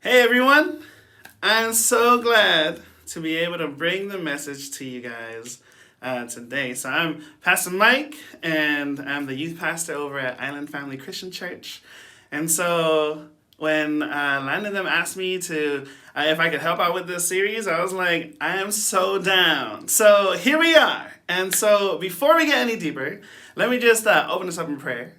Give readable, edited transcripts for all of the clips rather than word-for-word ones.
Hey everyone! I'm so glad to be able to bring the message to you guys today. So, I'm Pastor Mike, and I'm the youth pastor over at Island Family Christian Church. And so, when Landon and them asked me to if I could help out with this series, I was like, I am so down. So, here we are. And so, before we get any deeper, let me just open this up in prayer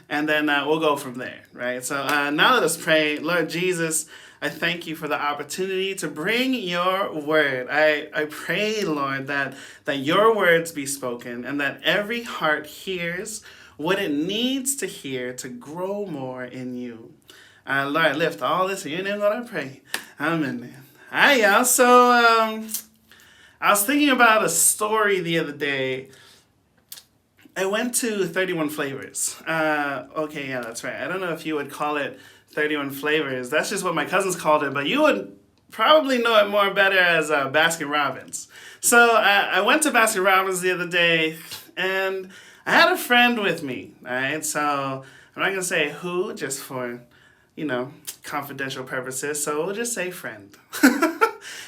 and then we'll go from there, right? So now let us pray. Lord Jesus, I thank you for the opportunity to bring your word. I pray, Lord, that your words be spoken and that every heart hears what it needs to hear to grow more in you. Lord, I lift all this in your name, Lord, I pray. Amen. Hi, y'all. So I was thinking about a story the other day. I went to 31 Flavors. Okay, yeah, that's right. I don't know if you would call it 31 Flavors. That's just what my cousins called it, but you would probably know it more better as Baskin Robbins. So I went to Baskin Robbins the other day, and I had a friend with me, all right? So I'm not going to say who, just for, confidential purposes. So we'll just say friend.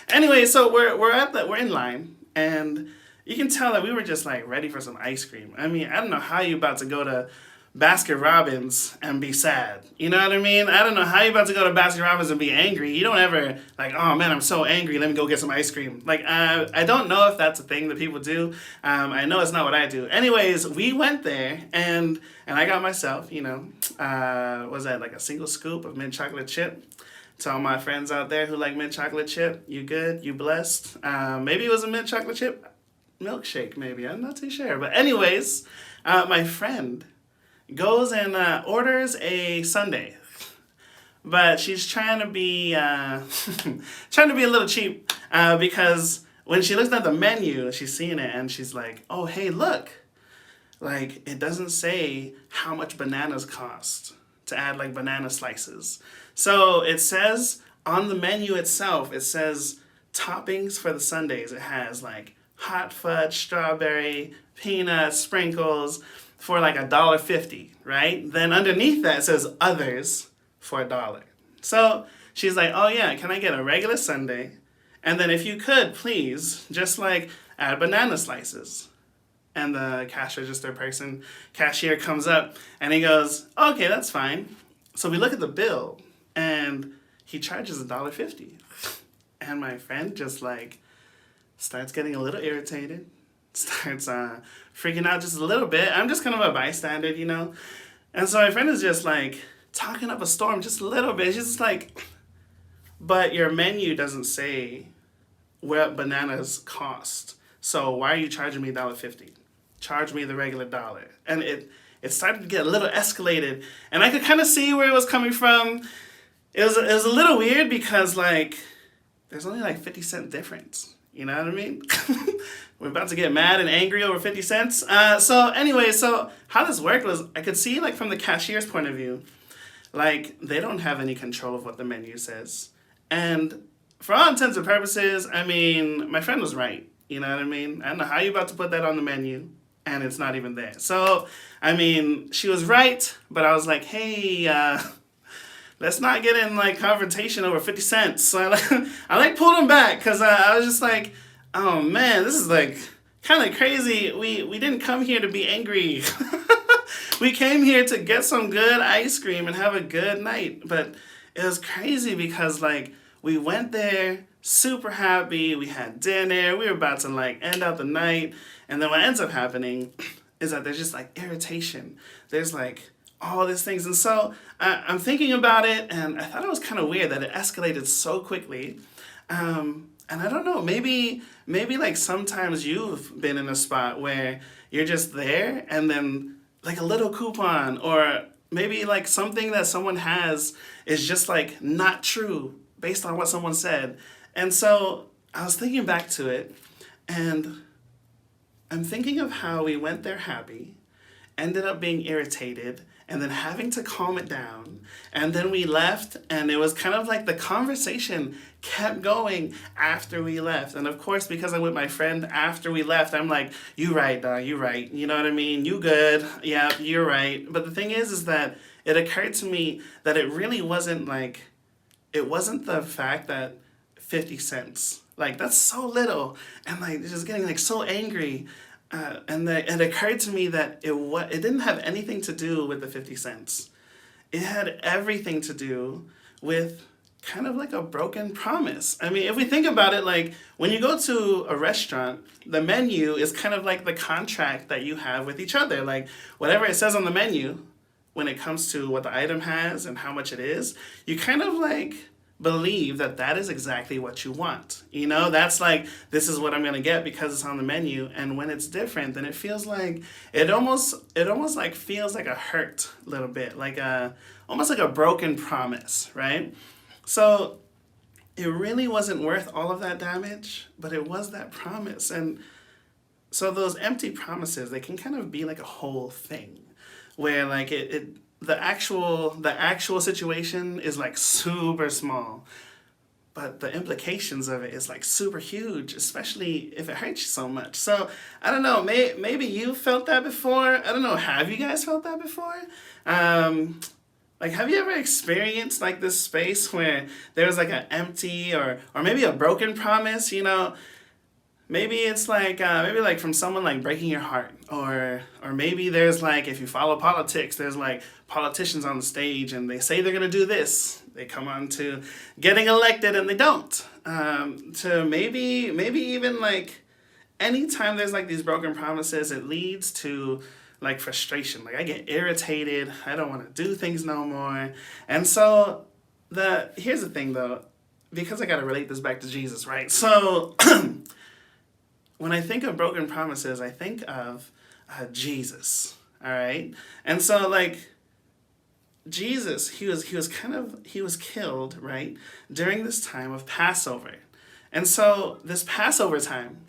Anyway, so we're in line, and you can tell that we were just like ready for some ice cream. I mean, I don't know how you about to go to Baskin Robbins and be sad. You know what I mean? I don't know how you about to go to Baskin Robbins and be angry. You don't ever like, oh man, I'm so angry. Let me go get some ice cream. Like, I don't know if that's a thing that people do. I know it's not what I do. Anyways, we went there and I got myself, was that like a single scoop of mint chocolate chip? To all my friends out there who like mint chocolate chip, you good? You blessed? Maybe it was a mint chocolate chip milkshake, maybe. I'm not too sure. But anyways, my friend goes and orders a sundae. But she's trying to be trying to be a little cheap because when she looks at the menu, she's seeing it and she's like, oh, hey, look. Like, it doesn't say how much bananas cost to add like banana slices. So it says on the menu itself, it says toppings for the sundaes. It has like hot fudge, strawberry, peanuts, sprinkles for like $1.50, right? Then underneath that it says others for $1. So she's like, oh yeah, can I get a regular sundae? And then if you could, please, just like add banana slices. And the cash register cashier comes up and he goes, okay, that's fine. So we look at the bill and he charges $1.50. And my friend just like starts getting a little irritated, starts freaking out just a little bit. I'm just kind of a bystander, And so my friend is just like talking up a storm just a little bit. She's just like, but your menu doesn't say what bananas cost. So why are you charging me $1.50? Charge me the regular dollar. And it started to get a little escalated. And I could kind of see where it was coming from. It was a little weird because like there's only like 50-cent difference. You know what I mean? We're about to get mad and angry over 50 cents. So how this worked was I could see like from the cashier's point of view, like they don't have any control of what the menu says. And for all intents and purposes, I mean, my friend was right. You know what I mean? I don't know how you're about to put that on the menu and it's not even there. So, I mean, she was right, but I was like, hey, let's not get in like confrontation over 50 cents. So I pulled him back because I was just like, oh man, this is like kind of crazy. We didn't come here to be angry. We came here to get some good ice cream and have a good night. But it was crazy because like we went there super happy. We had dinner. We were about to like end out the night. And then what ends up happening is that there's just like irritation. There's like all these things. And so I'm thinking about it, and I thought it was kind of weird that it escalated so quickly. And I don't know, maybe like sometimes you've been in a spot where you're just there, and then like a little coupon, or maybe like something that someone has is just like not true based on what someone said. And so I was thinking back to it, and I'm thinking of how we went there happy, ended up being irritated, and then having to calm it down. And then we left, and it was kind of like the conversation kept going after we left. And of course, because I'm with my friend after we left, I'm like, you right, dog, you right. You know what I mean? You good. Yeah, you're right. But the thing is that it occurred to me that it really wasn't like it wasn't the fact that 50 cents, like that's so little, and like just getting like so angry. It occurred to me that it didn't have anything to do with the 50 cents. It had everything to do with kind of like a broken promise. I mean, if we think about it, like when you go to a restaurant, the menu is kind of like the contract that you have with each other. Like whatever it says on the menu, when it comes to what the item has and how much it is, you kind of like believe that that is exactly what you want. You know, that's like, this is what I'm going to get because it's on the menu. And when it's different, then it feels like, it almost like feels like a hurt a little bit, like almost like a broken promise, right? So it really wasn't worth all of that damage, but it was that promise. And so those empty promises, they can kind of be like a whole thing where like the actual situation is like super small, but the implications of it is like super huge, especially if it hurts you so much. So I don't know, maybe you felt that before. I don't know, have you guys felt that before? Like, have you ever experienced like this space where there was like an empty or maybe a broken promise, you know? Maybe it's like maybe like from someone like breaking your heart, or maybe there's like, if you follow politics, there's like politicians on the stage and they say they're gonna do this, they come on to getting elected and they don't. To maybe even like anytime there's like these broken promises, it leads to like frustration. Like I get irritated, I don't want to do things no more. And so here's the thing though, because I gotta relate this back to Jesus, right? So when I think of broken promises, I think of Jesus, all right? And so, like, Jesus, he was killed, right, during this time of Passover. And so this Passover time,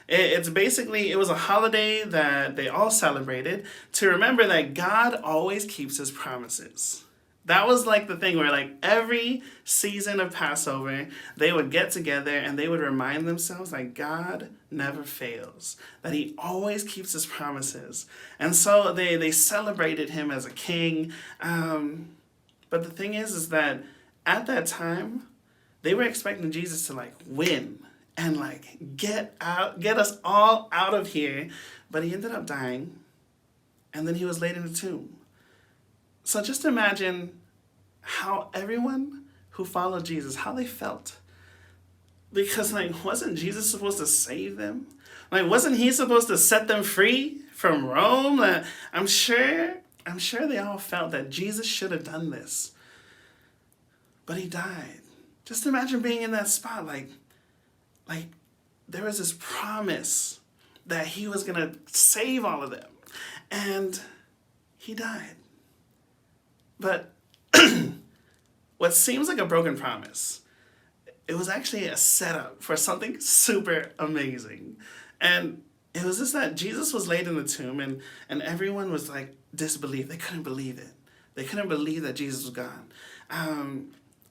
it's basically, it was a holiday that they all celebrated to remember that God always keeps his promises. That was like the thing where like every season of Passover, they would get together and they would remind themselves that God never fails, that he always keeps his promises. And so they celebrated him as a king. But the thing is that at that time, they were expecting Jesus to like win and like get us all out of here. But he ended up dying, and then he was laid in the tomb. So just imagine how everyone who followed Jesus, how they felt. Because like, wasn't Jesus supposed to save them? Like, wasn't he supposed to set them free from Rome? I'm sure they all felt that Jesus should have done this. But he died. Just imagine being in that spot. Like there was this promise that he was going to save all of them. And he died. But what seems like a broken promise, it was actually a setup for something super amazing. And it was just that Jesus was laid in the tomb, and everyone was like disbelief. They couldn't believe it. They couldn't believe that Jesus was gone.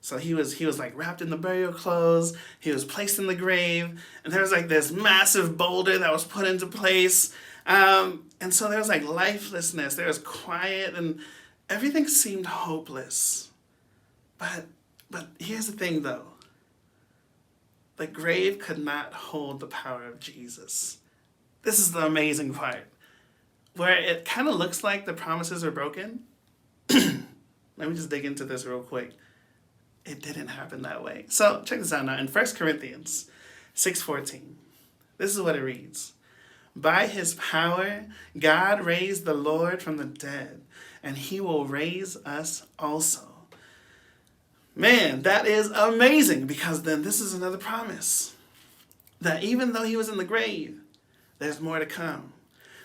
So he was like wrapped in the burial clothes. He was placed in the grave, and there was like this massive boulder that was put into place. And so there was like lifelessness. There was quiet, and everything seemed hopeless. But here's the thing though. The grave could not hold the power of Jesus. This is the amazing part, where it kind of looks like the promises are broken. Let me just dig into this real quick. It didn't happen that way. So check this out now. In 1 Corinthians 6:14, this is what it reads. By his power, God raised the Lord from the dead, and he will raise us also. Man, that is amazing, because then this is another promise. That even though he was in the grave, there's more to come.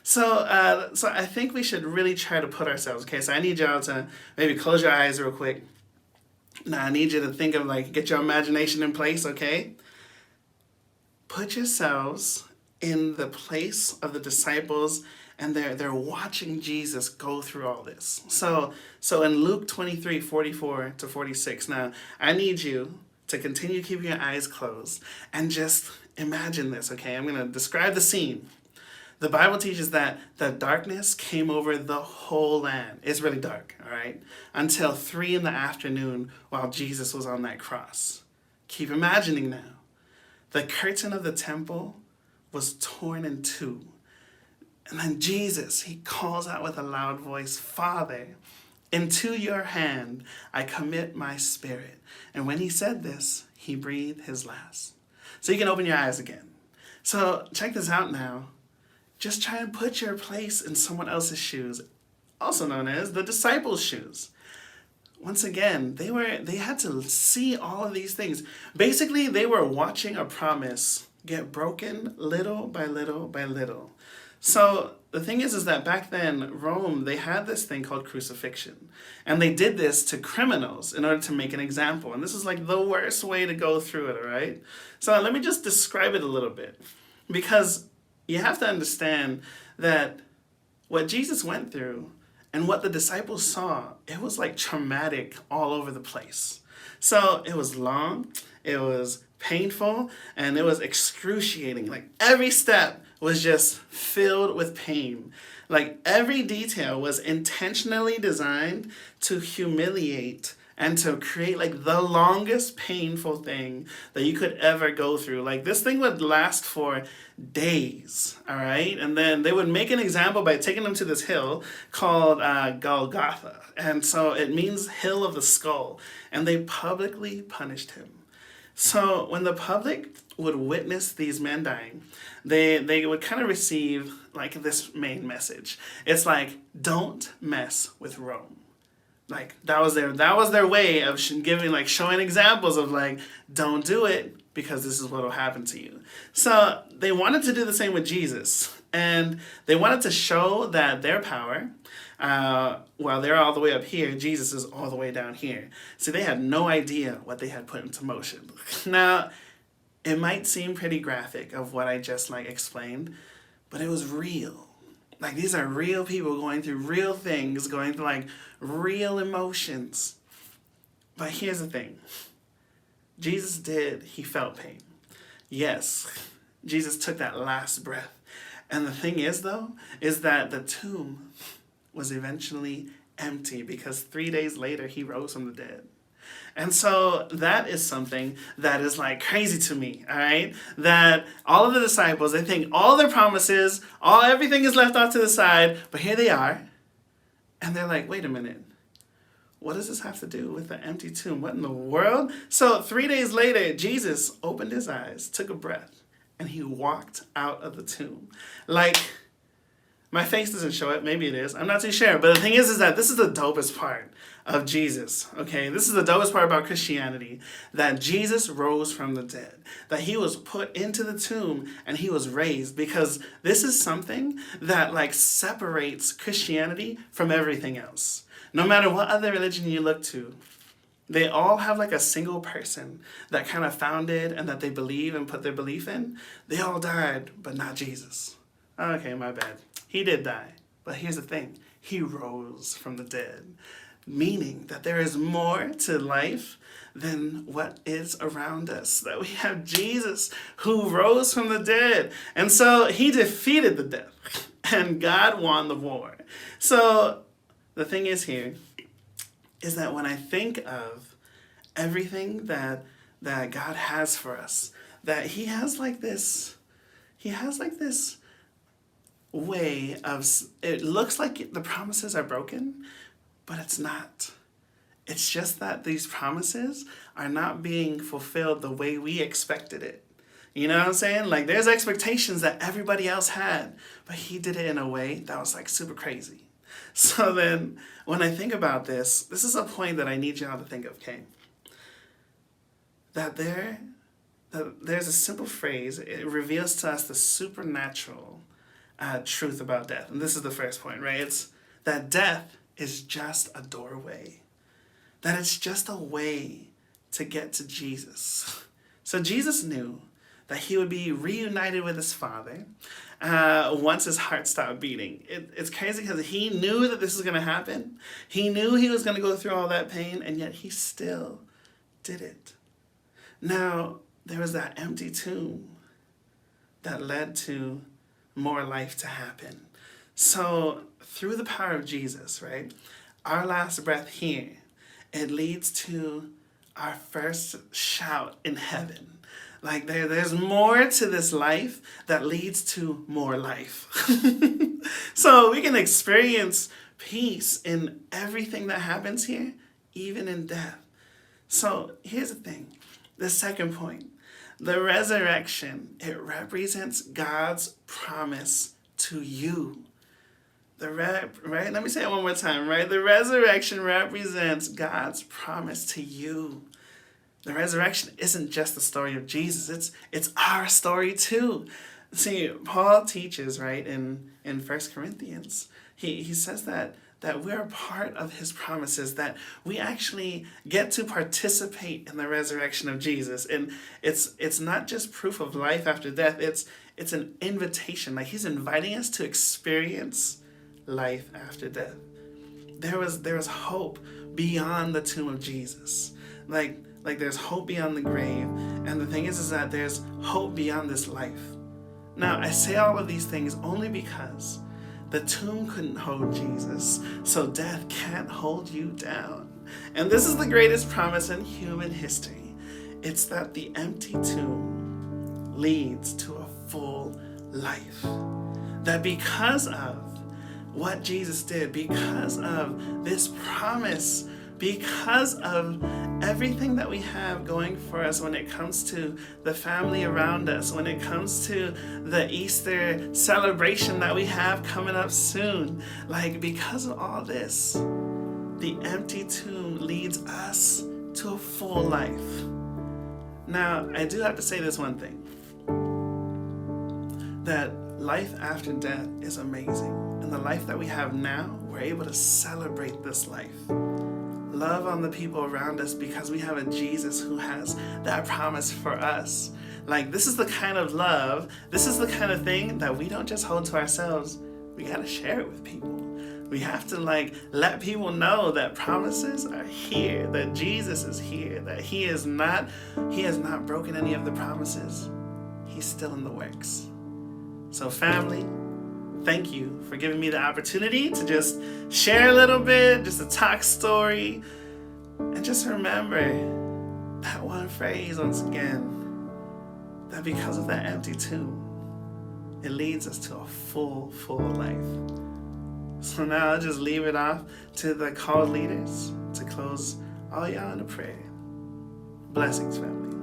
So I think we should really try to put ourselves, okay? So I need y'all to maybe close your eyes real quick. Now I need you to think of like, get your imagination in place, okay? Put yourselves in the place of the disciples, and they're watching Jesus go through all this. So in Luke 23:44-46, now I need you to continue keeping your eyes closed and just imagine this, okay? I'm going to describe the scene. The Bible teaches that the darkness came over the whole land. It's really dark, all right? Until 3 in the afternoon while Jesus was on that cross. Keep imagining now. The curtain of the temple was torn in two. And then Jesus, he calls out with a loud voice, Father, into your hand I commit my spirit. And when he said this, he breathed his last. So you can open your eyes again. So check this out now. Just try and put your place in someone else's shoes, also known as the disciples' shoes. Once again, they had to see all of these things. Basically, they were watching a promise get broken little by little by little. So the thing is that back then, Rome, they had this thing called crucifixion. And they did this to criminals in order to make an example. And this is like the worst way to go through it, all right? So let me just describe it a little bit. Because you have to understand that what Jesus went through and what the disciples saw, it was like traumatic all over the place. So it was long, it was painful, and it was excruciating. Like every step was just filled with pain. Like every detail was intentionally designed to humiliate and to create like the longest painful thing that you could ever go through. Like this thing would last for days, all right? And then they would make an example by taking them to this hill called Golgotha. And so it means hill of the skull. And they publicly punished him. So when the public would witness these men dying, they would kind of receive like this main message. It's like, don't mess with Rome. Like that was their way of showing examples of like, don't do it because this is what will happen to you. So they wanted to do the same with Jesus, and they wanted to show that their power, while they're all the way up here, Jesus is all the way down here. See, they had no idea what they had put into motion. Now, it might seem pretty graphic of what I just explained, but it was real. Like these are real people going through real things, going through real emotions. But here's the thing. He felt pain. Yes, Jesus took that last breath. And the thing is that the tomb was eventually empty because 3 days later he rose from the dead. And so that is something that is crazy to me, all right? That all of the disciples, they think all their promises, everything is left off to the side, but here they are. And they're like, wait a minute. What does this have to do with the empty tomb? What in the world? So 3 days later, Jesus opened his eyes, took a breath, and he walked out of the tomb. My face doesn't show it. Maybe it is. I'm not too sure. But the thing is that this is the dopest part of Jesus, okay? This is the dopest part about Christianity, that Jesus rose from the dead, that he was put into the tomb and he was raised, because this is something that separates Christianity from everything else. No matter what other religion you look to, they all have a single person that kind of founded and that they believe and put their belief in. They all died, but not Jesus. Okay, my bad. He did die. But here's the thing. He rose from the dead, meaning that there is more to life than what is around us. That we have Jesus who rose from the dead. And so he defeated the death, and God won the war. So the thing is here is that when I think of everything that God has for us, that he has this way of, it looks like the promises are broken, but it's not. It's just that these promises are not being fulfilled the way we expected it. You know what I'm saying? There's expectations that everybody else had, but he did it in a way that was super crazy. So then when I think about this is a point that I need y'all to think of, okay? That there's a simple phrase. It reveals to us the supernatural truth about death. And this is the first point, right? It's that death is just a doorway. That it's just a way to get to Jesus. So Jesus knew that he would be reunited with his Father once his heart stopped beating. It's crazy because he knew that this was going to happen. He knew he was going to go through all that pain, and yet he still did it. Now, there was that empty tomb that led to more life to happen. So through the power of Jesus, right, our last breath here, it leads to our first shout in heaven. Like there's more to this life that leads to more life. So we can experience peace in everything that happens here, even in death. So here's the thing. The second point. The resurrection, it represents God's promise to you. Right? Let me say it one more time, right? The resurrection represents God's promise to you. The resurrection isn't just the story of Jesus. It's our story too. See, Paul teaches, right, in 1 Corinthians, he says that we're a part of his promises, that we actually get to participate in the resurrection of Jesus. And it's not just proof of life after death, it's an invitation. Like he's inviting us to experience life after death. There was hope beyond the tomb of Jesus. Like there's hope beyond the grave. And the thing is that there's hope beyond this life. Now, I say all of these things only because the tomb couldn't hold Jesus, so death can't hold you down. And this is the greatest promise in human history. It's that the empty tomb leads to a full life. That because of what Jesus did, because of this promise, because of everything that we have going for us when it comes to the family around us, when it comes to the Easter celebration that we have coming up soon, like because of all this, the empty tomb leads us to a full life. Now, I do have to say this one thing, that life after death is amazing. And the life that we have now, we're able to celebrate this life. Love on the people around us because we have a Jesus who has that promise for us. Like, this is the kind of love, this is the kind of thing that we don't just hold to ourselves. We got to share it with people. We have to let people know that promises are here, that Jesus is here, that he has not broken any of the promises. He's still in the works. So family, thank you for giving me the opportunity to just share a little bit, just to talk story, and just remember that one phrase once again, that because of that empty tomb, it leads us to a full life. So now I'll just leave it off to the called leaders to close all y'all in a prayer. Blessings, family.